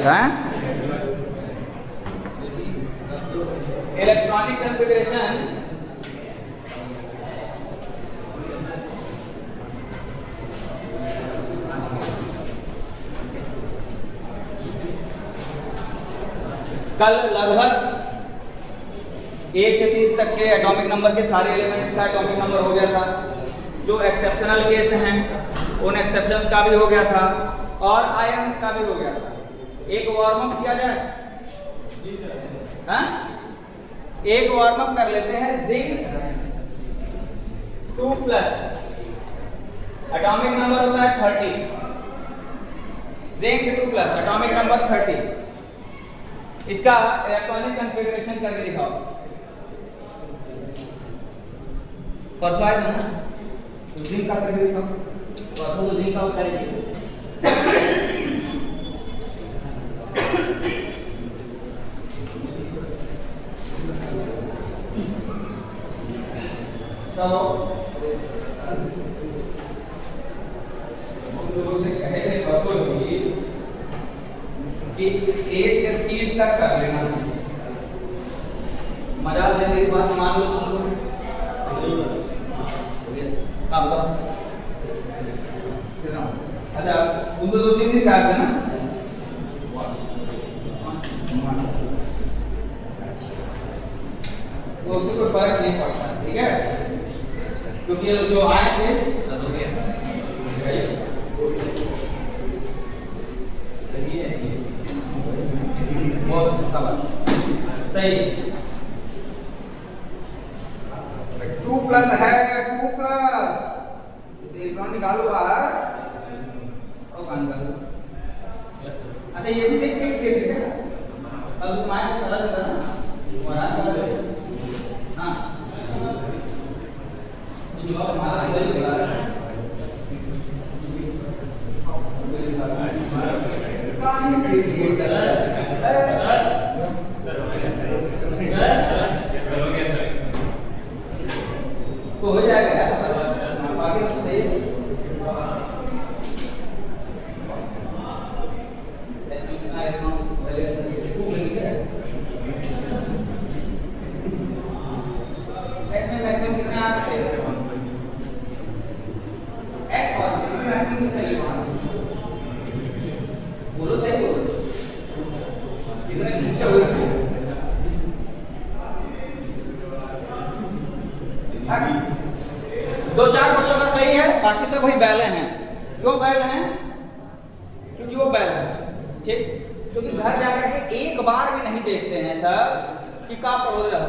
था। Electronic configuration कल लगभग 1 से 30 तक के एटॉमिक नंबर के सारे एलिमेंट्स का एटॉमिक नंबर हो गया था। जो एक्सेप्शनल केस हैं उन एक्सेप्शंस का भी हो गया था और आयंस का भी हो गया था। एक वार्म अप किया जाए? हाँ, एक वार्म अप कर लेते हैं। जिंक 2+ एटॉमिक नंबर होता है 30। Zinc 2+ atomic number 30। इसका इलेक्ट्रॉनिक कॉन्फ़िगरेशन करके दिखाओ। परसों आए थे ना, तो जिंक का करके दिखाओ। परसों तो जिंक का उठाइए। तो हम लोगों से कहे थे परसों ही कि 1 से 30 तक कर लेना। मजा है मेरी बात मान लो तुम लोग। अच्छा, तुम तो 2-3 दिन कहा था ना? तो उससे कोई फर्क नहीं पड़ता, ठीक है? क्योंकि जो आए थे बहुत अच्छा बात सही। 2+ है, 2+। इलेक्ट्रॉन निकालो बाहर और काम करो। अच्छा, ये भी देख के ठीक है। अब तुम्हारे कलर का ना वहां कलर है। हां, ये जो हमारा रिजल्ट निकला है काहे क्रिएट कर रहा है। तो हो जाएगा यार, बाकी तो सही है। बोलो सही बोलो, इधर नीचे हो रही है। 2-4 बच्चों का सही है, बाकी सब वही बैले हैं। क्यों बैल हैं? क्योंकि वो बैल है, ठीक? क्योंकि घर जाकर के एक बार भी नहीं देखते हैं सर कि का पढ़ो रहा है।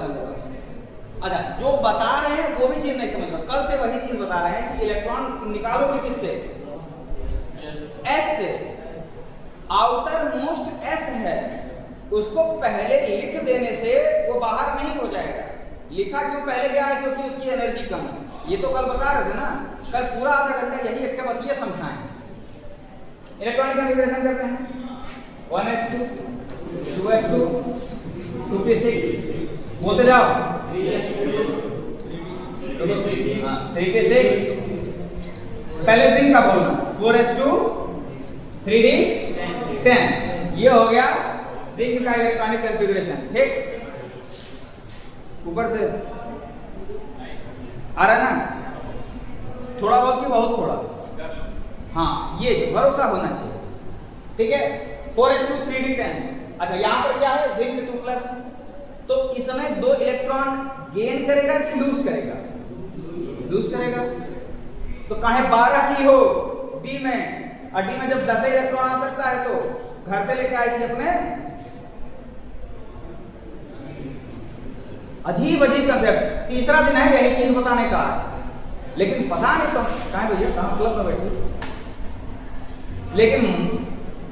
अच्छा, जो बता रहे हैं वो भी चीज नहीं समझ में। कल से वही चीज बता रहे हैं कि इलेक्ट्रॉन निकालोगे किससे? एस से। आउटर मोस्ट एस है, उसको पहले लिख देने से वो बाहर नहीं हो जाएगा। लिखा क्यों पहले क्या है? क्योंकि उसकी एनर्जी कम है। ये तो कल बता रहे थे ना, कल पूरा आधा घंटा यही एक बतिया समझाएं। इलेक्ट्रॉनिक कॉन्फ़िगरेशन करते हैं। 1s2 2s2 2p6 बोलते जाओ। 3p6 पहले जिंक का बोलना। 4s2 3d10 ये हो गया जिंक का इलेक्ट्रॉनिक कॉन्फ़िगरेशन, ठीक? ऊपर से आ रहा है ना? थोड़ा बहुत कि बहुत थोड़ा? हाँ, ये भरोसा होना चाहिए, ठीक है? 4s2 3d10। अच्छा, यहाँ पर क्या है? जिंक 2+। तो इसमें 2 इलेक्ट्रॉन गेन करेगा कि लूज करेगा? लूज करेगा। तो काहे 12 की हो डी में, और डी में जब 10 इलेक्ट्रॉन आ सकता है तो घर से लेके आई थी अपने। अजीब अजीब कंसेप्ट। तीसरा दिन है यही चीज बताने का आज, लेकिन पता नहीं तो कहाँ भैया, कहाँ क्लब में बैठे। लेकिन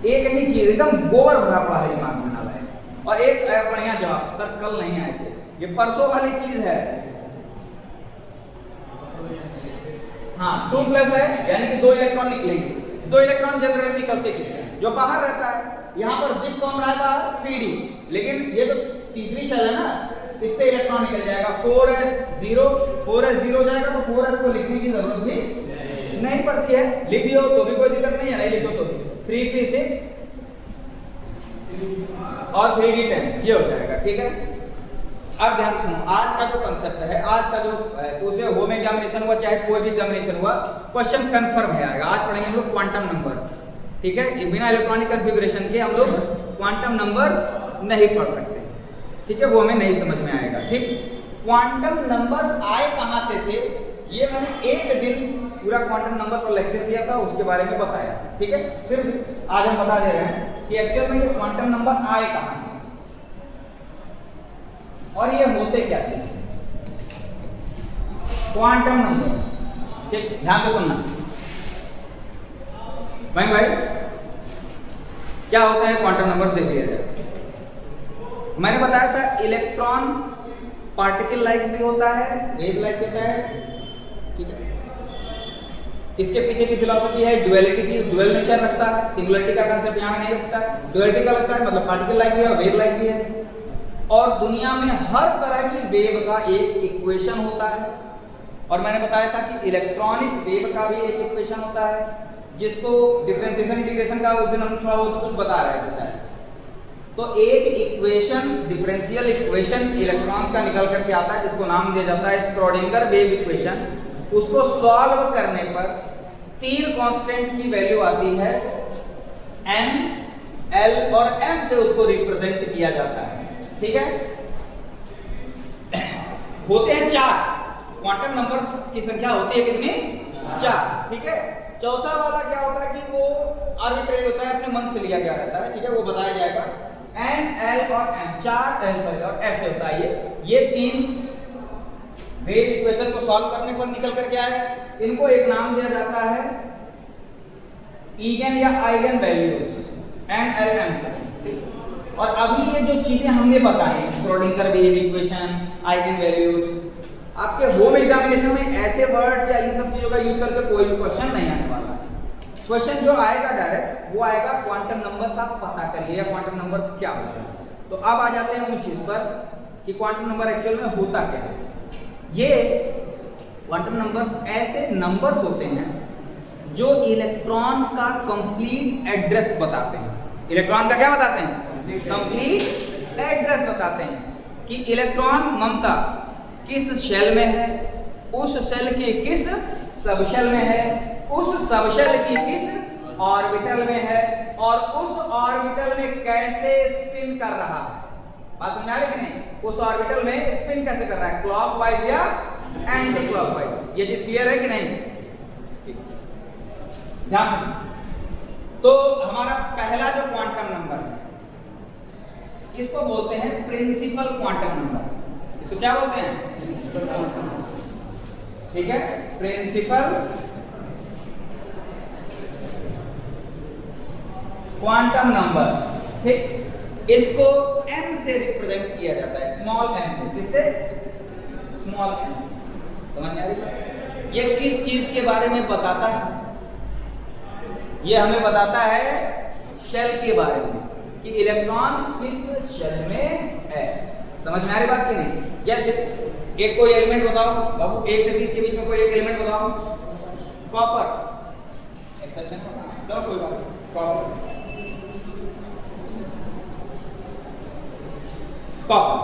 एक ही चीज एकदम गोबर भरा पड़ा है दिमाग में ना लाए। और एक बढ़िया जवाब, सर कल नहीं आए थे, ये परसों वाली चीज है। हाँ, 2+ है, यानी कि 2 इलेक्ट्रॉन निकलेंगे। 2 इलेक्ट्रॉन जनरली निकलते किससे? जो बाहर रहता है। यहाँ पर दिख कौन रहा है? 3d। लेकिन ये तो तीसरी शेल है ना, इससे इलेक्ट्रॉन निकल जाएगा। 4s0 जाएगा, तो 4s को लिखने की जरूरत भी नहीं पड़ती है। लिख दियो तो भी कोई दिक्कत नहीं है, नहीं लिखो तो भी। 3p6 और 3d10 ये हो जाएगा, ठीक है। अब ध्यान से सुनो, आज का जो कंसेप्ट है, आज का जो उसे होम एग्जामिनेशन हुआ चाहे कोई भी एग्जामिनेशन हुआ, क्वेश्चन कंफर्म है आएगा। आज पढ़ेंगे हम लोग क्वांटम नंबर्स, ठीक है। बिना इलेक्ट्रॉनिक कॉन्फ़िगरेशन के हम लोग क्वांटम नंबर नहीं पढ़ सकते, ठीक है, वो हमें नहीं समझ में आएगा, ठीक। क्वांटम नंबर्स आए कहाँ से थे, ये मैंने एक दिन पूरा क्वांटम नंबर पर लेक्चर दिया था, उसके बारे में बताया था, ठीक है। फिर आज हम बता दे रहे हैं कि एक्चुअल में ये क्वांटम नंबर आए कहाँ से और ये होते क्या चीज, क्वांटम नंबर, ठीक, ध्यान से सुनना भाई क्या होता है क्वांटम नंबर्स, देख लिया जाए। मैंने बताया था इलेक्ट्रॉन पार्टिकल लाइक भी होता है, वेव लाइक होता है, ठीक है। इसके पीछे की फिलॉसफी है ड्युअलिटी की, ड्युअल नेचर रखता है, सिंगुलरिटी का कांसेप्ट यहाँ नहीं रखता है, ड्युअलिटी का लगता है, मतलब पार्टिकल लाइक भी है और वेव लाइक भी है। और दुनिया में हर तरह की वेव का एक इक्वेशन होता है, और मैंने बताया था कि इलेक्ट्रॉनिक वेव का भी एक इक्वेशन होता है, जिसको डिफरेंशिएशन इंटीग्रेशन का उस दिन हम थोड़ा बहुत कुछ बता रहे थे शायद। तो एक इक्वेशन, डिफरेंशियल इक्वेशन इलेक्ट्रॉन का निकल करके आता है, जिसको नाम दिया जाता है स्क्रोडिंगर वेव इक्वेशन। उसको सॉल्व करने पर 3 कांस्टेंट की वैल्यू आती है, n, l और m से उसको रिप्रेजेंट किया जाता है, ठीक है। होते हैं 4 क्वांटम नंबर्स की संख्या होती है कितनी, 4, ठीक है। चौथा वाला क्या होता है कि वो आर्बिट्रेरी होता है, अपने मन से लिया गया रहता है, ठीक है, वो बताया जाएगा। n, l और m, 4 और ऐसे होता है ये 3 वेव इक्वेशन को सॉल्व करने पर निकल कर क्या है, इनको एक नाम दिया जाता है इगन या eigen values, n, l, m। और अभी ये जो चीजें हमने बताई, Schrödinger wave equation, eigen values, आपके होम एग्जामिनेशन में ऐसे वर्ड्स या इन सब चीजों का यूज करके कोई भी क्वेश्चन नहीं आने वाला है। क्वेश्चन जो आएगा डायरेक्ट वो आएगा क्वांटम नंबर्स, आप पता करिए या क्वांटम नंबर्स क्या होते हैं। तो अब आ जाते हैं उस चीज पर कि क्वांटम नंबर एक्चुअल में होता क्या है। ये क्वांटम नंबर्स ऐसे नंबर्स होते हैं जो इलेक्ट्रॉन का कंप्लीट एड्रेस बताते हैं। इलेक्ट्रॉन का क्या बताते हैं, कंप्लीट एड्रेस बताते हैं कि इलेक्ट्रॉन ममता किस शेल में है, उस शेल की किस सबशेल में है, उस सबशेल की किस ऑर्बिटल में है, और उस ऑर्बिटल में कैसे स्पिन कर रहा है। बात समझ आ रही कि नहीं, उस ऑर्बिटल में स्पिन कैसे कर रहा है, क्लॉकवाइज या एंटी क्लॉकवाइज, ये चीज क्लियर है कि नहीं, ध्यान से। तो हमारा पहला जो क्वांटम नंबर है इसको बोलते हैं प्रिंसिपल क्वांटम नंबर। इसको क्या बोलते हैं, ठीक है, प्रिंसिपल क्वांटम नंबर, ठीक। इसको n से रिप्रेजेंट किया जाता है, स्मॉल n से, किससे, स्मॉल n से। समझ में आ रही है, ये किस चीज के बारे में बताता है, ये हमें बताता है शेल के बारे में कि इलेक्ट्रॉन किस शेल में है। समझ में आ रही बात कि नहीं। जैसे एक कोई एलिमेंट बताओ बाबू, 1 से 30 के बीच में कोई एक एलिमेंट बताओ, कॉपर, एक्सेप्शन, चलो कोई बात नहीं, कॉपर,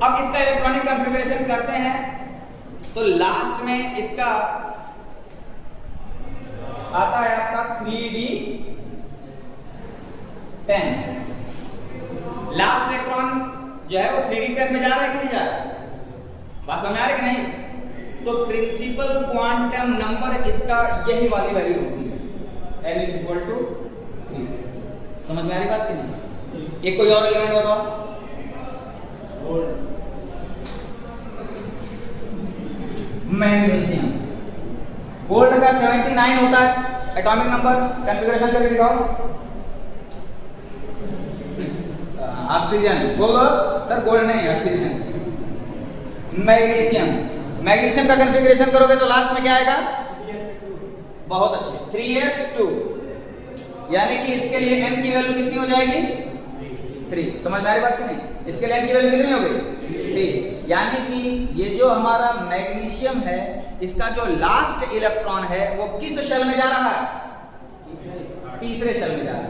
अब इसका इलेक्ट्रॉनिक कॉन्फ़िगरेशन करते हैं तो लास्ट में इसका आता है आपका 3d10। लास्ट इलेक्ट्रॉन जो है वो 3d10 में जा रहा है कि नहीं जा रहा है, बात समझ आ रही कि नहीं। तो प्रिंसिपल क्वांटम नंबर इसका यही वाली वैल्यू होती है, n = 3। समझ में आ रही बात कि नहीं। एक कोई और एलिमेंट बताओ, मैग्नीशियम, गोल्ड का 79 होता है एटॉमिक नंबर, कॉन्फ़िगरेशन करके दिखाओ। ऑक्सीजन, बोलो सर गोल्ड नहीं, ऑक्सीजन। मैग्नीशियम, मैग्नीशियम का कॉन्फ़िगरेशन करोगे तो लास्ट में क्या आएगा, बहुत अच्छे, 3s2, यानी कि इसके लिए n की वैल्यू कितनी हो जाएगी, 3। समझ में आ रही बात कि नहीं, इसके लिए n की वैल्यू कितनी हो गई, 3। यानी कि ये जो हमारा मैग्नीशियम है, इसका जो लास्ट इलेक्ट्रॉन है वो किस शेल में जा रहा है, तीसरे शेल में जा रहा है।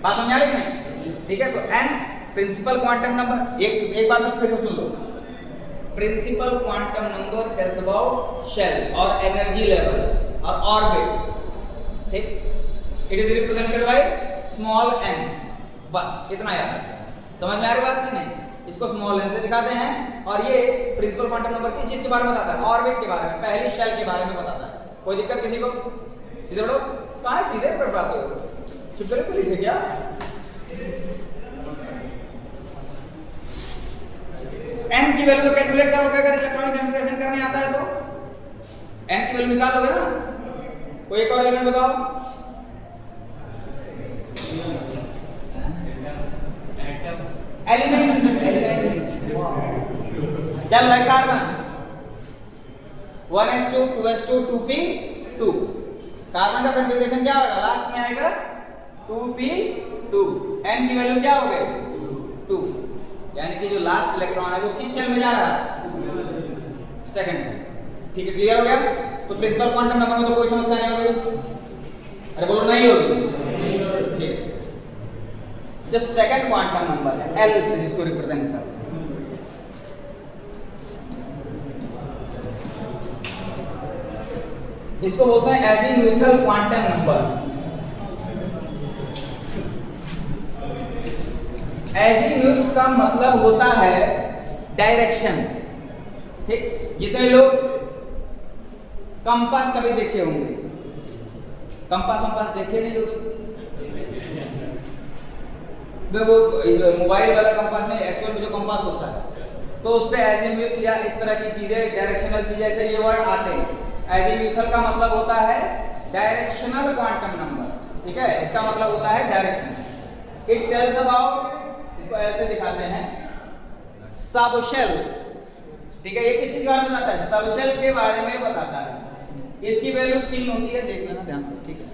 बात समझ आ रही कि नहीं। ठीक है, तो n प्रिंसिपल क्वांटम नंबर, एक बात फिर से सुन लो, principal quantum number tells about shell और एनर्जी लेवल और ऑर्बिट, ठीक, it is represented by small n, बस इतना याद रखना। समझ में आ रही बात कि नहीं? इसको स्मॉल n से दिखाते हैं और ये प्रिंसिपल क्वांटम नंबर किस चीज के बारे में बताता है? ऑर्बिट के बारे में, पहली शेल के बारे में बताता है। कोई दिक्कत किसी को? सीधे बढ़ो, कहां सीधे पढ़ पाते हो? चुप करो, पुलिस है क्या? n की वैल्यू तो कैलकुलेट करोगे अगर इलेक्ट्रॉनिक कन्फिगरेशन करने आता है तो n की वैल्यू निकालोगे ना। कोई एक और एलिमेंट बताओ। एलिमेंट चल भाई, carbon 1s2 2s2 2p2, carbon का कन्फिगरेशन क्या होगा? लास्ट में आएगा 2p2, n की वैल्यू क्या हो गई? 2, यानी कि जो लास्ट इलेक्ट्रॉन है वो किस शेल में जा रहा है? Second shell. ठीक है, क्लियर हो गया? तो प्रिंसिपल क्वांटम नंबर में तो कोई समस्या नहीं होगी। अरे बोलो नहीं होगी। ठीक, जो सेकंड क्वांटम नंबर है L से जिसको रिप्रेजेंट करते हैं, इसको बोलते हैं एजीम्यूथल क्वांटम नंबर। एजीम्यूथ का मतलब होता है डायरेक्शन। ठीक, जितने लोग कंपास कभी देखे होंगे, कंपास देखे नहीं लोग? वो मोबाइल वाला कंपास नहीं, एक्चुअल में जो कंपास होता है तो उस पे एजीम्यूथ या इस तरह की चीजें, डायरेक्शनल चीजें, ऐसे ये वर्ड आते हैं। एजीम्यूथल का मतलब होता है डायरेक्शनल क्वांटम नंबर। ठीक है, इसका मतलब होता है डायरेक्शनल। इट टेल्स अबाउट, इसको ऐसे दिखाते हैं, सबशेल। ठीक है, ये किस चीज के बारे में बताता है? सबशेल के बारे में बताता है। इसकी वैल्यू 3 होती है, देख लेना ध्यान से। ठीक है,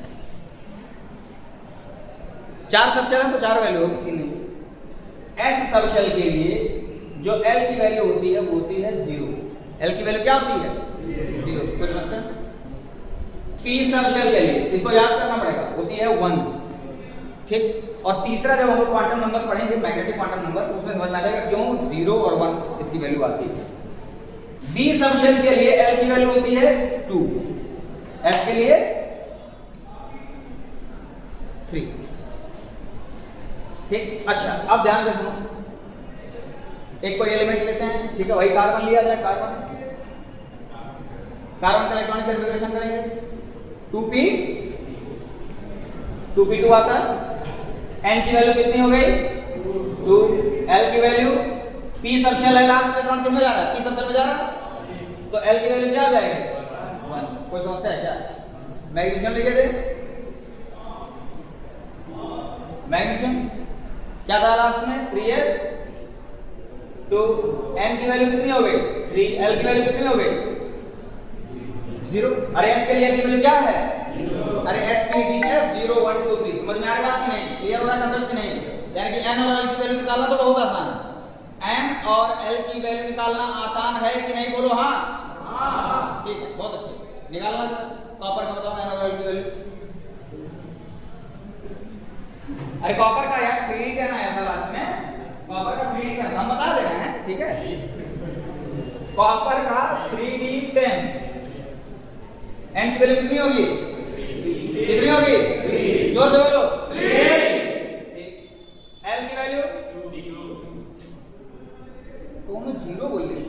4 सबशेल है तो 4 वैल्यू होगी, 3 नहीं। एस सबशेल के लिए जो L की वैल्यू होती है वो होती है 0। L की वैल्यू क्या होती है? 0। कुछ समस्या? P सबशेल के लिए इसको याद करना पड़ेगा, होती है 1। ठीक, और तीसरा जब हम लोग क्वांटम नंबर पढ़ेंगे, मैग्नेटिक क्वांटम नंबर, तो उसमें समझ में आ जाएगा क्यों 0 और 1 इसकी वैल्यू आती है। B सबशेल के लिए L की वैल्यू होती है 2, S के लिए 3। ठीक, अच्छा अब ध्यान से सुनो, एक कोई एलिमेंट लेते हैं। ठीक है, वही कार्बन लिया जाए, कार्बन का इलेक्ट्रॉनिक कन्फिगरेशन करेंगे, 2p2 आता है। n की वैल्यू कितनी हो गई? 2। L की वैल्यू, p सबशेल है, लास्ट इलेक्ट्रॉन किस में जा रहा है? p सबशेल में जा रहा है, तो L की वैल्यू क्या आ जाएगी? 1। कोई समस्या है क्या? मैग्नीशियम लिखे थे, मैग्नीशियम क्या था लास्ट में? 3s 2। n की वैल्यू कितनी हो गई? 3। L की वैल्यू कितनी हो गई? 0। अरे s के लिए L की वैल्यू क्या है? अरे s p d f 0 1 2 3। समझ में आ रही बात की नहीं? क्लियर हो रहा है कंसेप्ट की नहीं? यानी कि n और L की वैल्यू निकालना तो बहुत आसान है। n और L की वैल्यू निकालना आसान है कि नहीं? बोलो हाँ। ठीक है, बहुत अच्छे, निकालना। कॉपर का बताओ n और L की वैल्यू। अरे कॉपर का यार 3d10 आया था लास्ट में, कॉपर का 3d10 हम बता दे रहे हैं। ठीक है, कॉपर का 3d10, n की वैल्यू कितनी होगी? कितनी होगी? जोर से बोलो। 3। L की वैल्यू दोनों 0 बोल रहे,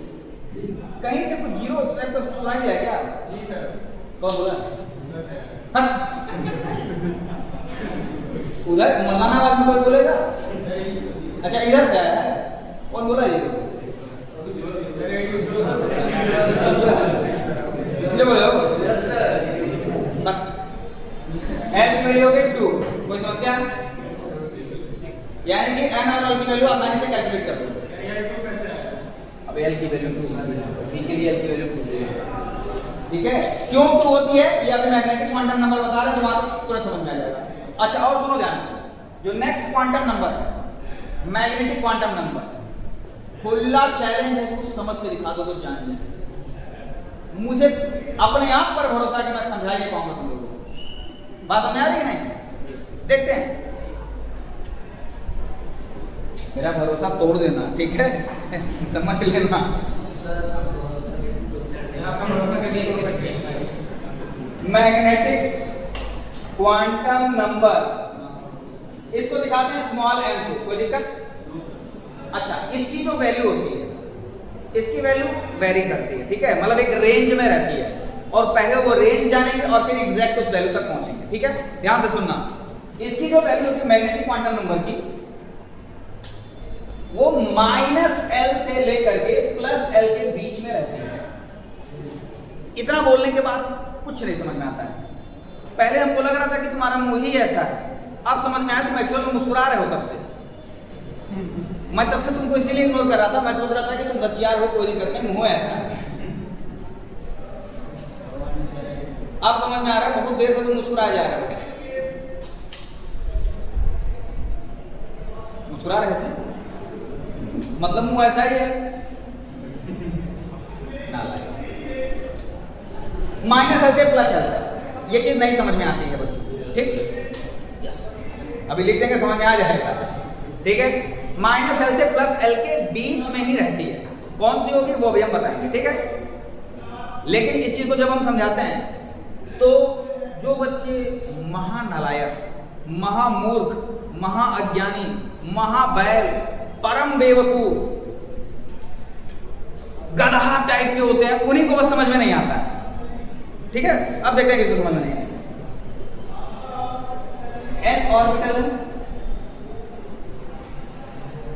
कहीं से कुछ 0 टाइप का सुनाई दिया क्या? जी सर। कौन बोला? उधर मर्दानाबाद में कोई बोलेगा? अच्छा, इधर से आया है, कौन बोला ये? बोलो। L की वैल्यू हो गई 2। कोई समस्या? यानी कि n और L की वैल्यू आसानी से कैलकुलेट कर लो। अब L की वैल्यू 2, P के लिए L की वैल्यू 2। ठीक है, क्यों 2 होती है ये अभी मैग्नेटिक क्वांटम नंबर बता रहे हैं, तो बात तुरंत समझ में आ जाएगा। अच्छा, और सुनो ध्यान से, जो नेक्स्ट क्वांटम नंबर है मैग्नेटिक क्वांटम नंबर, खुला चैलेंज है, इसको समझ के दिखा दो तो जान जाए। मुझे अपने आप पर भरोसा कि मैं समझा ही नहीं पाऊंगा तुम लोगों को। बात समझ आ रही है नहीं? देखते हैं। मेरा भरोसा तोड़ देना, ठीक है? समझ लेना। मैग्नेटिक क्वांटम नंबर, इसको दिखाते हैं स्मॉल m से, कोई दिक्कत? अच्छा, इसकी जो वैल्यू होती है, इसकी वैल्यू वेरी करती है, ठीक है? मतलब एक रेंज में रहती है, और पहले वो रेंज जानेंगे और फिर एग्जैक्ट उस वैल्यू तक पहुंचेंगे, ठीक है? ध्यान से सुनना, इसकी जो वैल्यू होती है मैग्नेटिक क्वांटम नंबर की, वो -L से लेकर के +L के बीच में रहती है। इतना बोलने के बाद कुछ नहीं समझ में आता है। पहले हमको लग रहा था कि तुम्हारा मुंह ही ऐसा है, अब समझ में आया तुम एक्चुअल में मुस्कुरा रहे हो तब से। मैं तब से तुमको इसीलिए इग्नोर कर रहा था, मैं सोच रहा था कि तुम दचियार हो, कोई दिक्कत नहीं, मुंह ऐसा है। अब समझ में आ रहा है, बहुत देर से तुम मुस्कुराए जा रहे हो। मुस्कुरा रहे थे मतलब मुंह ऐसा ही है। -L से +L, ये चीज नहीं समझ में आती है बच्चों, ठीक? यस, अभी लिख देंगे, समझ में आ जाएगा, ठीक है? -L से +L के बीच में ही रहती है। कौन सी होगी वो भी हम बताएंगे, ठीक है? लेकिन इस चीज को जब हम समझाते हैं तो जो बच्चे महानालायक, महामूर्ख, महाअज्ञानी, महाबैल, परम बेवकूफ, गधा टाइप के होते हैं, उन्हीं को बस समझ में नहीं आता है, ठीक है? अब देखते हैं किसको समझ में नहीं आता। s ऑर्बिटल है,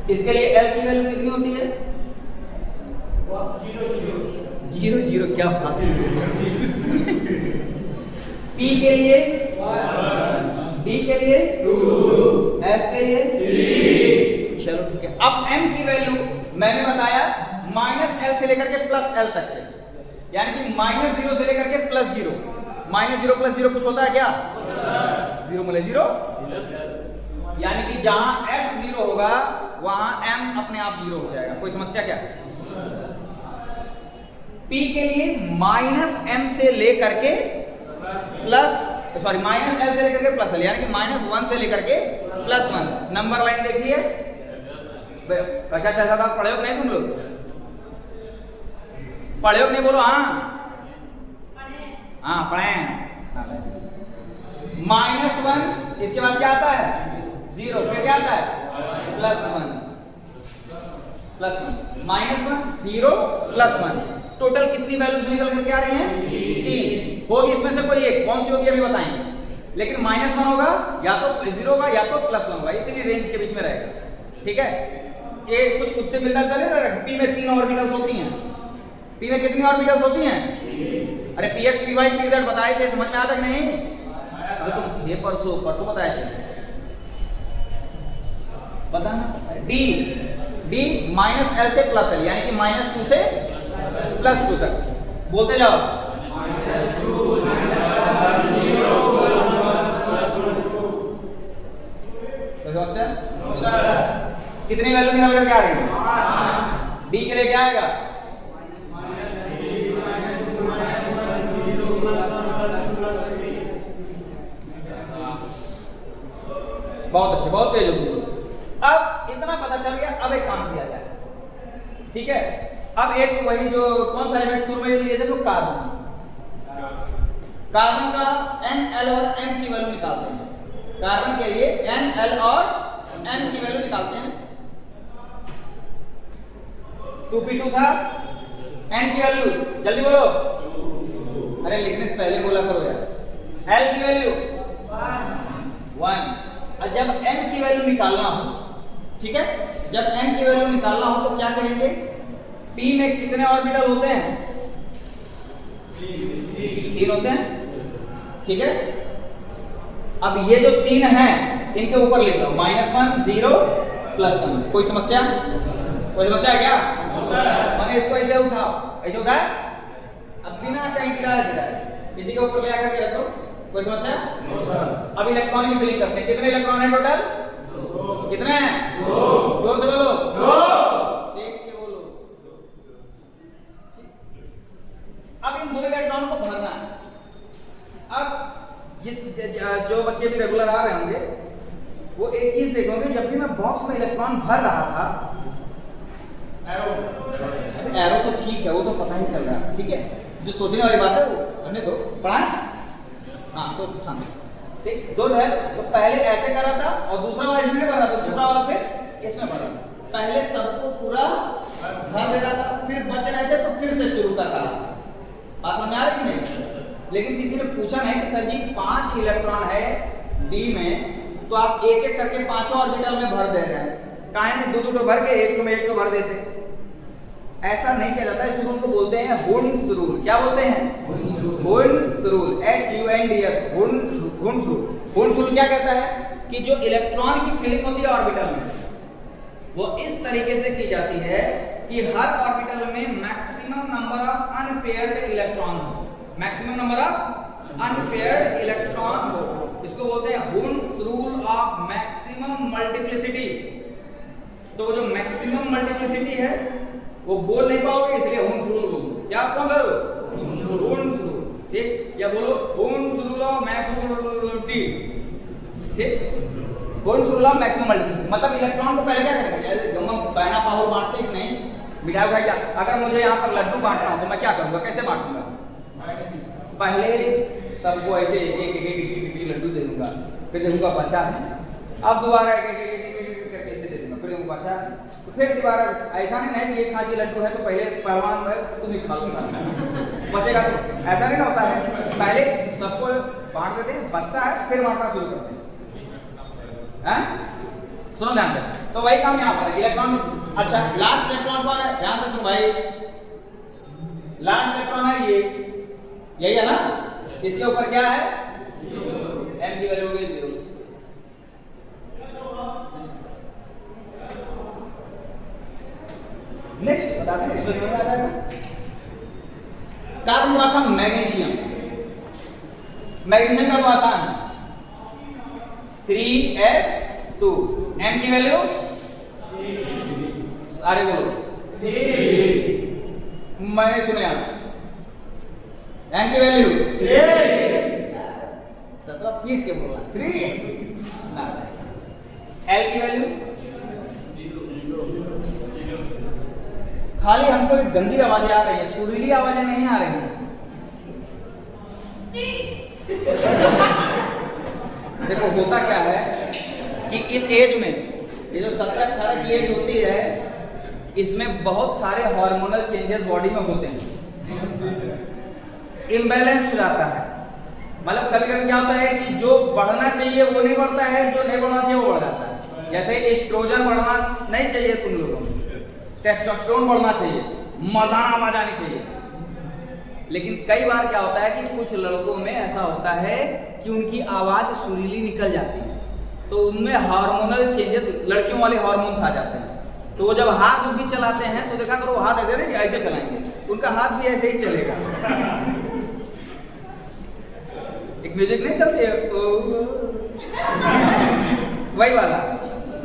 इसके लिए L की वैल्यू कितनी होती है? 0 0 क्या बात है। P के लिए 1, D के लिए 2, F के लिए 3। चलो ठीक है। अब M की वैल्यू मैंने बताया -L से लेकर के +L तक है, यानी कि -0 से लेकर के +0। -0 + 0 कुछ होता है क्या? 0 मिले 0, यानी कि जहां S 0 होगा वहां M अपने आप 0 हो जाएगा। कोई समस्या क्या? P के लिए -M से लेकर के -L से लेकर के +L, यानी कि -1 से लेकर के +1। नंबर लाइन देखिए, कक्षा 6-7 पढ़े हो नहीं तुम लोग? पढ़े हो नहीं? बोलो हाँ, हाँ पढ़े हैं। -1, इसके बाद क्या आता है? 0, फिर क्या आता है? +1, -1 0 +1। टोटल कितनी वैल्यूज निकल करके आ रही हैं? 3 होगी, इसमें से कोई एक, कौन सी होगी अभी बताएंगे। लेकिन -1 होगा, या तो 0 होगा, या तो +1 होगा, इतनी रेंज के बीच में रहेगा, ठीक है? ये कुछ खुद से मिलता जुलता नहीं। P में 3 ऑर्बिटल्स होती हैं। P में कितनी ऑर्बिटल्स होती हैं? अरे PX PY PZ बताए थे, समझ में आता कि नहीं? अरे तुम थे परसों बताए थे, पता ना? D -L से +L, यानी कि -2 से +2 तक। बोलते जाओ। कितनी वैल्यू निकल करके आ रही है? D के लिए क्या आएगा? बहुत अच्छे, बहुत तेज होती है। अब इतना पता चल गया, अब एक काम किया जाए, ठीक है? अब एक वही जो कौन सा एलिमेंट शुरू में लिए थे, जो कार्बन का N, L और M की वैल्यू निकालते हैं। कार्बन के लिए N, L और M की वैल्यू निकालते हैं। 2p2 था, N की वैल्यू जल्दी बोलो, अरे लिखने से पहले बोला करो यार। L की वैल्यू 1। और जब M की वैल्यू निकालना हो, ठीक है, जब M की वैल्यू निकालना हो तो क्या करेंगे? P में कितने ऑर्बिटल होते हैं? 3 होते हैं, ठीक है? अब ये जो 3 हैं इनके ऊपर लिख लो -1 0 +1। कोई समस्या? कोई समस्या है क्या? मैंने इसको ऐसे उठाओ, ऐसे उठाए, अब बिना कहीं गिराए इसी के ऊपर ले आकर के रखो। कोई समस्या? अब इलेक्ट्रॉन की फिलिंग करते हैं। कितने इलेक्ट्रॉन है टोटल? 2। कितने हैं? 2। जोर से बोलो, 2। देख के बोलो। अब इन 2 इलेक्ट्रॉन को भरना है। अब जो बच्चे भी रेगुलर आ रहे होंगे वो एक चीज देखोगे, जब भी मैं बॉक्स में इलेक्ट्रॉन भर रहा था, एरो तो ठीक है, वो तो पता ही चल रहा है, ठीक है, जो सोचने वाली बात है वो हमने तो पढ़ा है। हाँ तो दो है, तो पहले ऐसे करा था और दूसरा वाला इसमें भरा था, दूसरा वाला फिर इसमें भरा था। पहले सबको पूरा भर दे रहा था, फिर बच रहे थे तो फिर से शुरू कर रहा था। बात समझ आ रही कि नहीं? लेकिन किसी ने पूछा नहीं कि सर जी 5 इलेक्ट्रॉन है डी में, तो आप एक एक करके पांचों ऑर्बिटल में भर दे रहे हैं, काहे नहीं दो दो भर के एक में एक तो भर देते। ऐसा नहीं किया जाता, इस रूल को बोलते हैं हुंड्स रूल। क्या बोलते हैं? Hund's rule, HUNDS, Hund's rule. Hund's rule क्या कहता है कि जो इलेक्ट्रॉन की फीलिंग होती है ऑर्बिटल में, वो इस तरीके से की जाती है कि हर ऑर्बिटल में maximum number of unpaired electron हो, maximum number of unpaired electron हो। इसको बोलते हैं Hund's rule of maximum multiplicity. तो जो मैक्सिमम मल्टीप्लिसिटी है वो बोल नहीं पाओगे, इसलिए हुंड्स रूल बोल दो। क्या कौन करो? हुंड्स रूल, ठीक? या बोलो हुंड्स रूल ऑफ मैक्सिमम, ठीक? Hund's rule of maximum multiplicity मतलब इलेक्ट्रॉन को पहले क्या करेंगे, हम बहना पाहुर बांटते कि नहीं, मिठाई उठाई। क्या अगर मुझे यहाँ पर लड्डू बांटना हो तो मैं क्या करूँगा, कैसे बांटूंगा? पहले सबको ऐसे एक लड्डू दे दूंगा, फिर देखूंगा बचा है, अब दोबारा एक करके ऐसे दे दूंगा, फिर देखूंगा बचा है, तो फिर दोबारा। ऐसा नहीं कि एक खांची लड्डू है तो पहले पहलवान है तो तुम ही खा लो, बचेगा तो ऐसा नहीं ना होता है। पहले सबको बांट देते हैं, बचता है फिर बांटना शुरू करते हैं। सुनो ध्यान से, तो वही काम यहाँ पर है इलेक्ट्रॉन। अच्छा लास्ट इलेक्ट्रॉन कौन है, ध्यान से सुनो भाई, लास्ट इलेक्ट्रॉन है ये, यही है ना, इसके ऊपर क्या है, m की वैल्यू होगी 0। नेक्स्ट बता दें, इसमें समझ में आ जाएगा। कार्बन हुआ था मैग्नीशियम, मैग्नीशियम का तो आसान है 3s2, m की वैल्यू सारे बोलो, मैंने सुने आप m की वैल्यू 3, तो पीस के बोला 3 ना, l की वैल्यू खाली हमको गंदी आवाजें आ रही है, सुरीली आवाजें नहीं आ रही हैं। देखो होता क्या है कि इस एज में, ये जो 17-18 की एज होती है, इसमें बहुत सारे हार्मोनल चेंजेस बॉडी में होते हैं, इम्बैलेंस हो जाता है। मतलब कभी कभी क्या होता है कि जो बढ़ना चाहिए वो नहीं बढ़ता है, जो नहीं बढ़ना चाहिए वो बढ़ जाता है। जैसे एस्ट्रोजन बढ़ना नहीं चाहिए तुम लोगों को, टेस्टोस्टेरोन बढ़ना चाहिए, मर्दाना आवाज आनी चाहिए। लेकिन कई बार क्या होता है कि कुछ लड़कों में ऐसा होता है कि उनकी आवाज सुरीली निकल जाती है, तो उनमें हार्मोनल चेंजेस, लड़कियों वाले हार्मोन्स आ जाते हैं। तो वो जब हाथ भी चलाते हैं तो देखा करो हाथ ऐसे नहीं, ऐसे चलाएंगे, उनका हाथ भी ऐसे ही चलेगा। एक म्यूजिक नहीं चलती है वही वाला।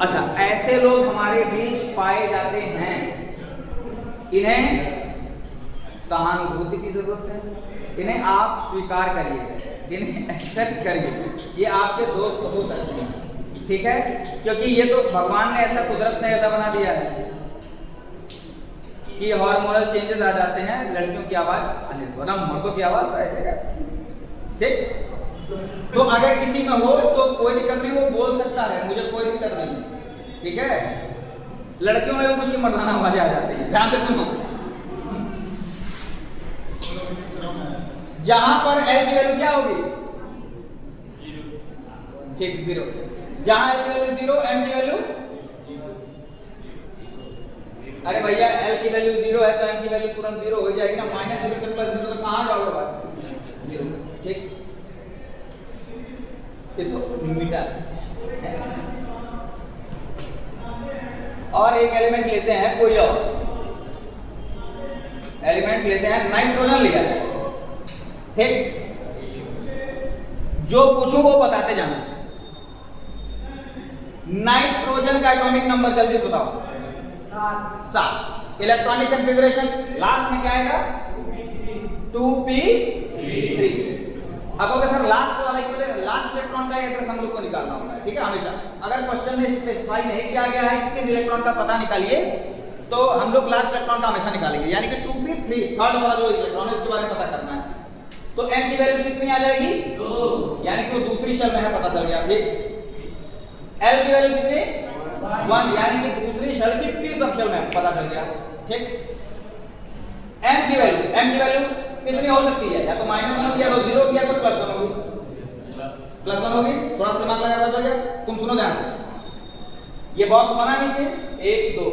अच्छा ऐसे लोग हमारे बीच पाए जाते हैं, इन्हें सहानुभूति की जरूरत है, इन्हें आप स्वीकार करिए, इन्हें एक्सेप्ट करिए, ये आपके दोस्त हो सकते हैं, ठीक है? क्योंकि ये तो भगवान ने ऐसा, कुदरत ने ऐसा बना दिया है कि हार्मोनल चेंजेस आ जाते हैं, लड़कियों की आवाज आने दो ना, मर्दों की आवाज तो ऐसे का, ठीक? तो अगर किसी में हो तो कोई दिक्कत नहीं, वो बोल सकता है, मुझे कोई दिक्कत नहीं, ठीक है? लड़कियों में भी कुछ की मर्दाना आवाजें आ जाती है, ध्यान से सुनो। जहां पर L की वैल्यू क्या होगी, ठीक 0, जहां L की वैल्यू 0, M की वैल्यू, अरे भैया L की वैल्यू 0 है तो M की वैल्यू तुरंत 0 हो जाएगी ना, -0 से +0 तो कहां जाओगे भाई, 0, ठीक? इसको मिटा। और एक एलिमेंट लेते हैं, कोई और एलिमेंट लेते हैं, नाइट्रोजन लिया, ठीक? जो पूछूं वो बताते जाना। नाइट्रोजन का एटॉमिक नंबर जल्दी से बताओ, 7। इलेक्ट्रॉनिक कॉन्फ़िगरेशन लास्ट में क्या आएगा, 2p3। अब अगर सर लास्ट वाला, लास्ट इलेक्ट्रॉन का एड्रेस हम लोग को निकालना होगा, ठीक है, हमेशा अगर क्वेश्चन में स्पेसिफाई नहीं किया गया है कि किस इलेक्ट्रॉन का पता निकालिए, तो हम लोग लास्ट इलेक्ट्रॉन का हमेशा निकालेंगे, यानी कि 2p3 थर्ड वाला जो इलेक्ट्रॉन है उसके बारे में पता करना है। तो m की वैल्यू कितनी आ जाएगी? 2, यानी कि वो दूसरी शेल में है, पता चल गया। ठीक, l की वैल्यू कितनी? 1, यानी कि दूसरी शेल की p सब शेल में पता चल गया। ठीक, m की वैल्यू कितनी हो सकती है? या तो -1 होगी, या तो 0 होगी, या तो +1 होगी। +1 होगी, थोड़ा दिमाग लगा पता चल गया। तुम सुनो ध्यान से, ये बॉक्स बना नीचे 1 2,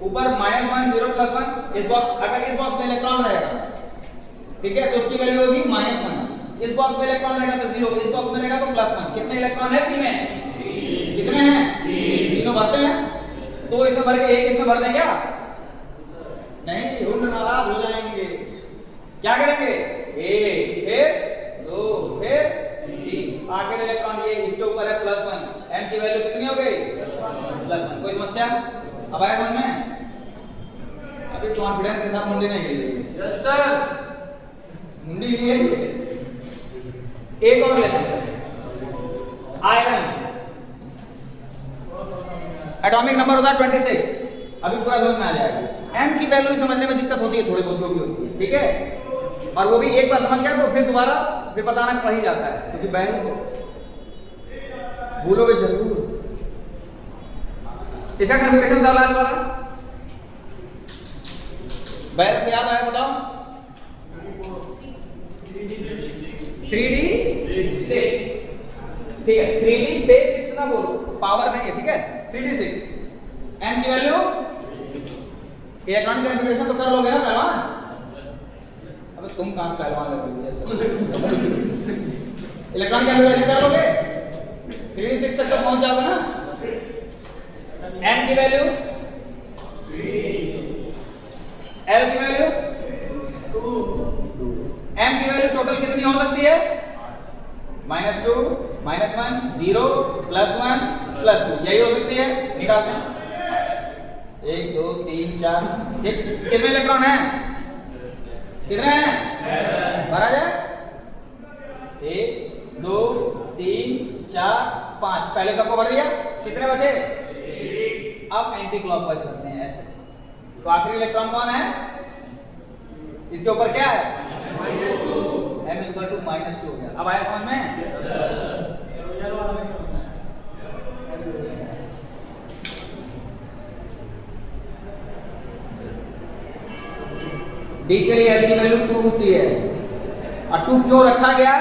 ऊपर -1 0 +1। इस बॉक्स, अगर इस बॉक्स में इलेक्ट्रॉन रहेगा, ठीक है, तो उसकी वैल्यू होगी -1। इस बॉक्स में इलेक्ट्रॉन रहेगा तो 0, इस बॉक्स में रहेगा तो +1। कितने इलेक्ट्रॉन है p में? 3। कितने हैं? 3। तीनों भरते हैं, तो इसमें भर के एक इसमें भर दें क्या? नहीं, उन नाराज हो जाएंगे। क्या करेंगे? 1 फिर 2 फिर 3, आखिर इलेक्ट्रॉन ये इसके ऊपर है +1। m की वैल्यू कितनी हो गई? +1। कोई समस्या? अब आया समझ में? अभी कॉन्फिडेंस के साथ मुंडी नहीं हिल। यस सर, मुंडी हिली। एक और लेते हैं, आयरन। एटॉमिक नंबर होता है 26। अभी पूरा समझ में आ जाएगा। m की वैल्यू समझने में दिक्कत होती है, थोड़ी बहुत जो भी होती है, ठीक है, और वो भी एक बार समझ गया तो फिर दोबारा फिर बताना पड़ ही जाता है, क्योंकि बहन भूलोगे जरूर। इसका कन्फिगरेशन था लास्ट वाला, बैल से याद आया? बताओ। 3d6। ठीक है, 3d बेस 6 ना बोलो, पावर नहीं है, ठीक है, 3d6। m की वैल्यू, इलेक्ट्रॉनिक कन्फिगरेशन तो कर लोगे ना पहलवान? अबे तुम कहां पहलवान लग रही है? इलेक्ट्रॉनिक कन्फिगरेशन कर लोगे, 3d6 तक तो पहुंच जाओगे ना। n की वैल्यू 3, l की वैल्यू 2, m की वैल्यू टोटल कितनी हो सकती है? -2 -1 0 +1 +2, यही हो सकती है। निकालते हैं, 1 2 3 4। कितने इलेक्ट्रॉन हैं? कितने हैं? 7। भरा जाए, 1 2 3 4 5। पहले सबको भर दिया, कितने बचे? 1। अब एंटी क्लॉकवाइज करते हैं ऐसे। तो आखिरी इलेक्ट्रॉन कौन है? इसके ऊपर क्या है? m = -2 हो गया। अब आया समझ में? डी के लिए l की वैल्यू 2 होती है, और 2 क्यों रखा गया?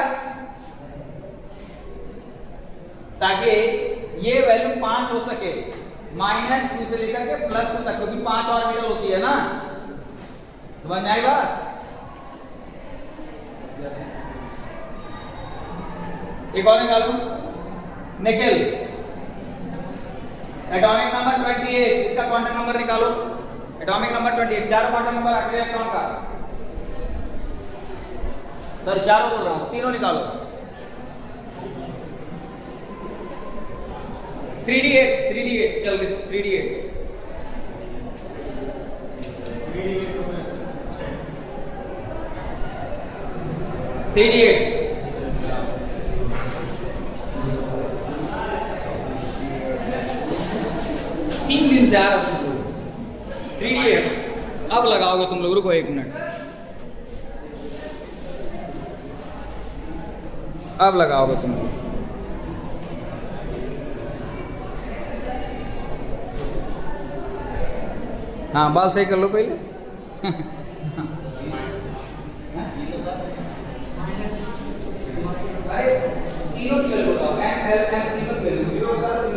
ताकि ये वैल्यू 5 हो सके, -2 से लेकर के +2 तक, क्योंकि 5 ऑर्बिटल होती है ना। समझ में आई बात? एक और निकालो, निकेल। एटॉमिक नंबर 28, इसका क्वांटम नंबर निकालो। एटॉमिक नंबर 28, 4 क्वांटम नंबर आखिरी इलेक्ट्रॉन का। सर 4 बोल रहा हूं, तीनों निकालो। 3d8 चल गए, 3d8 3 दिन से आ रहा हूं 3d8। अब लगाओगे तुम लोग, रुको 1 मिनट, अब लगाओगे तुम लोग। हाँ, बाल सही कर लो पहले। तीनों की वैल्यू बताओ, m l n तीनों की वैल्यू 0 बता दो।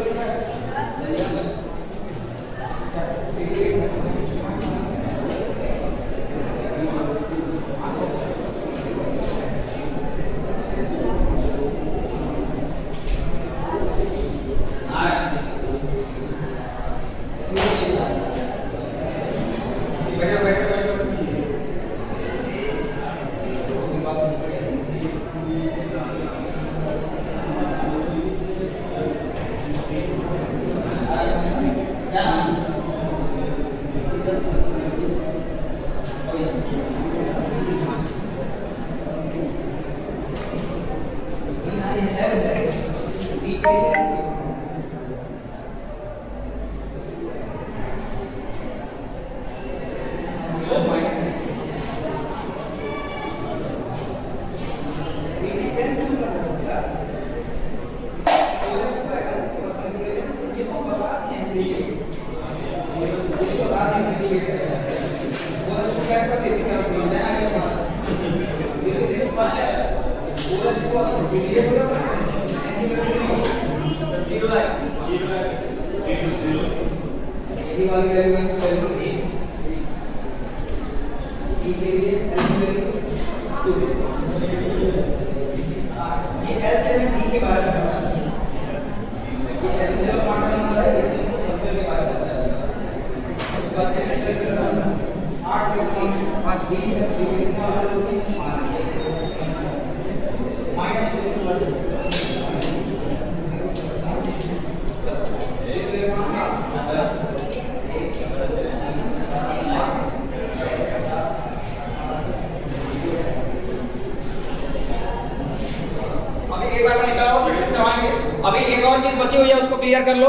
अभी एक और चीज बची हुई है, उसको क्लियर कर लो।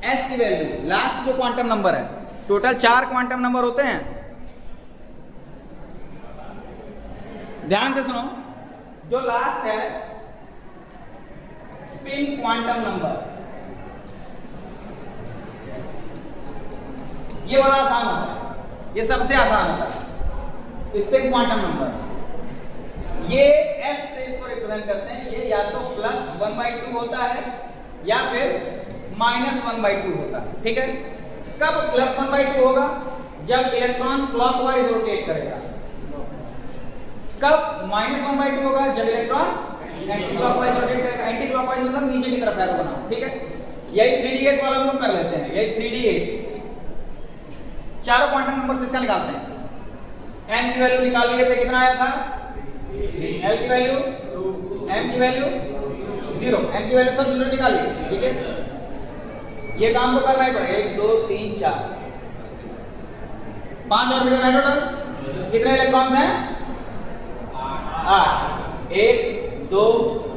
एस की वैल्यू, लास्ट जो क्वांटम नंबर है, टोटल 4 क्वांटम नंबर होते हैं। ध्यान से सुनो, जो लास्ट है स्पिन क्वांटम नंबर, ये बड़ा आसान होता है, ये सबसे आसान होता है स्पिन क्वांटम नंबर। ये एस से इसको रिप्रेजेंट करते हैं। ये या तो +1/2 होता है या फिर -1/2 होता है। ठीक है, कब +1/2 होगा? जब इलेक्ट्रॉन क्लॉकवाइज रोटेट करेगा। कब -1/2 होगा? जब इलेक्ट्रॉन एंटी क्लॉकवाइज रोटेट करेगा। एंटी क्लॉकवाइज मतलब नीचे की तरफ एरो बनाओ। ठीक है, यही 3d8 वाला हम लोग कर लेते हैं। यही 3d8 चारों क्वांटम नंबर से इसका निकालते हैं। n की वैल्यू निकाल लिए थे, कितना आया था? L की वैल्यू, M की वैल्यू 0, M की वैल्यू सब 0 निकालिए। ठीक है, ये काम तो करना ही पड़ेगा। 1 2 3 4 5 ऑर्बिटल है टोटल। कितने इलेक्ट्रॉन्स हैं? 8। 1 2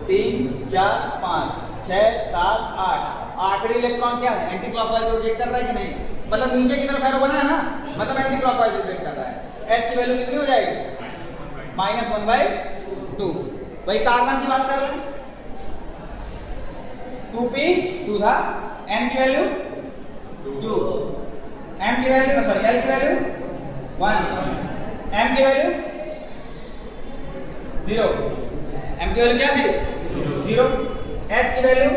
3 4 5 6 7 8। आखिरी इलेक्ट्रॉन क्या है? एंटी क्लॉकवाइज रोटेट कर रहा है कि नहीं? मतलब नीचे की तरफ एरो बना है ना, मतलब एंटी क्लॉकवाइज रोटेट कर रहा है। S की वैल्यू कितनी हो जाएगी? -1/2। वही कार्बन की बात कर रहे हैं, 2p2 था। n की वैल्यू 2, m की वैल्यू सॉरी L की वैल्यू 1, m की वैल्यू 0, m की वैल्यू क्या थी? 0। s की वैल्यू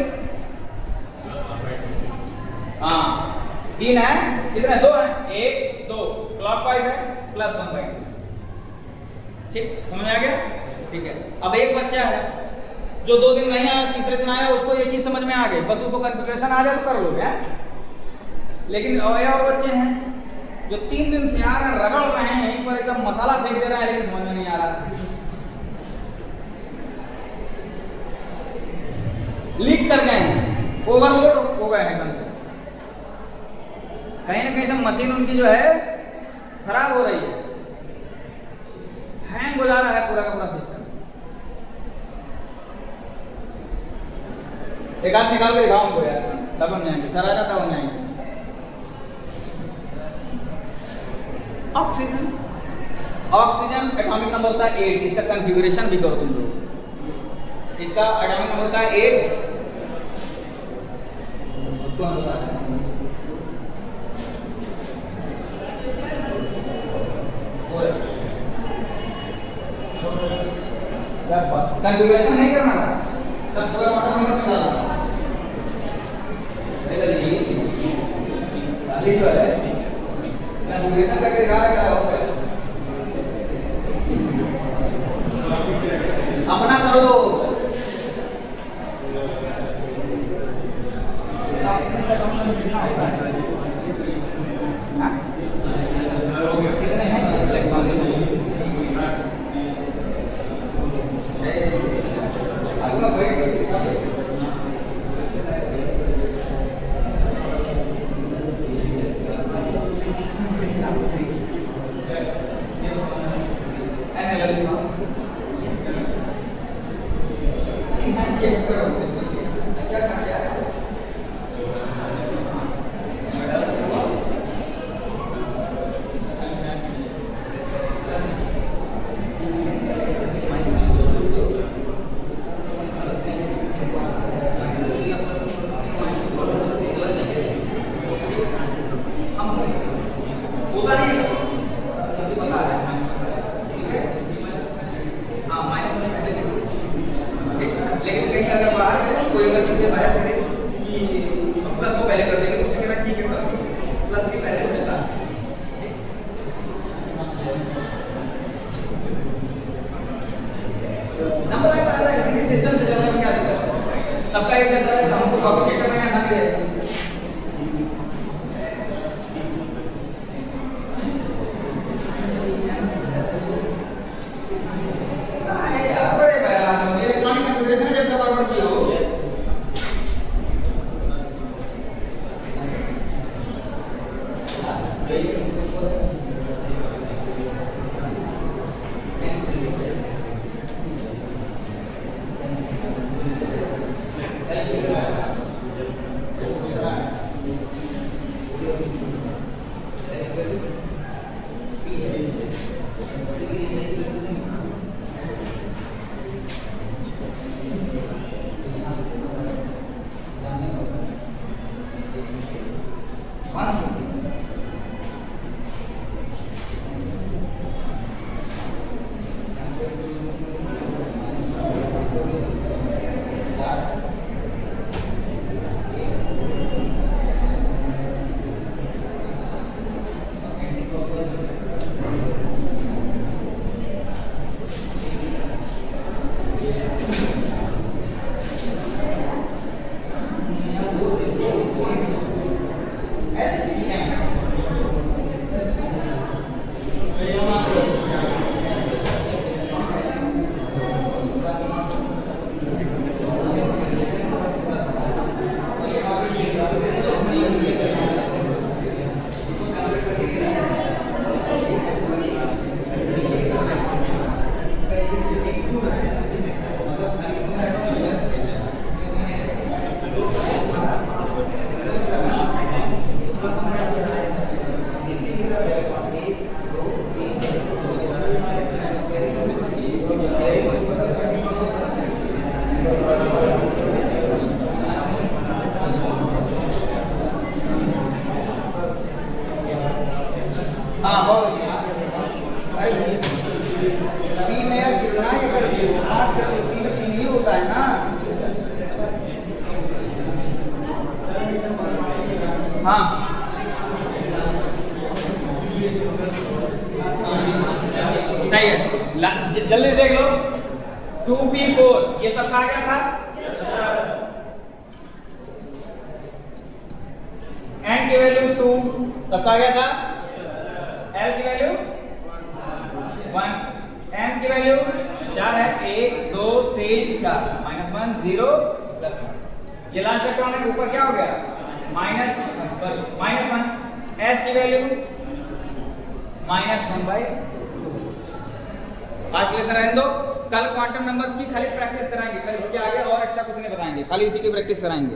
3 है। कितने? 2 है। 1 2 क्लॉकवाइज है, +1/2। ठीक, समझ आ गया? ठीक है, अब एक बच्चा है जो 2 दिन नहीं आया, तीसरे दिन आया, उसको ये चीज समझ में आ गई, बस उसको कन्फिग्रेशन आ जाए तो कर लोगे। लेकिन और बच्चे हैं जो 3 दिन से आ रहे हैं, रगड़ रहे हैं, यहीं पर एकदम मसाला फेंक दे रहे हैं, लेकिन समझ में नहीं आ रहा, लीक कर गए हैं, ओवरलोड हो गए हैं एकदम से। कहीं ना कहीं से मशीन उनकी जो है खराब हो रही है, हैंग हो जा रहा है पूरा का पूरा सिस्टम। एक हाथ निकाल के दिखाओ उनको यार, तब हम जाएंगे। सर आ जाता हम जाएंगे। ऑक्सीजन, ऑक्सीजन एटॉमिक नंबर होता है 8। इसका कॉन्फ़िगरेशन भी करो तुम लोग। इसका एटॉमिक नंबर होता है 8। कॉन्फ़िगरेशन नहीं करना था, तब पूरा एटॉमिक नंबर निकालना। ठीक है, कॉन्फ़िगरेशन करके दिखा रहा है। अपना करो। हाँ बहुत अच्छा। अरे बी में यार कितना ये कर दिए, 5 कर दिए, सी में 3 ही होता है ना। हाँ सही है, जल्दी देख लो। 2p4 ये सब कहा गया था। n की वैल्यू 2 सब कहा गया था। l की वैल्यू 1, m की वैल्यू 4 है, 1 2 3 4, -1 0 +1। ये लास्ट टर्म है, ऊपर क्या हो गया -1। s की वैल्यू -1/2। आज के लिए इतना रहने दो। कल क्वांटम नंबर्स की खाली प्रैक्टिस कराएंगे, कल इसके आगे और एक्स्ट्रा कुछ नहीं बताएंगे, खाली इसी की प्रैक्टिस कराएंगे।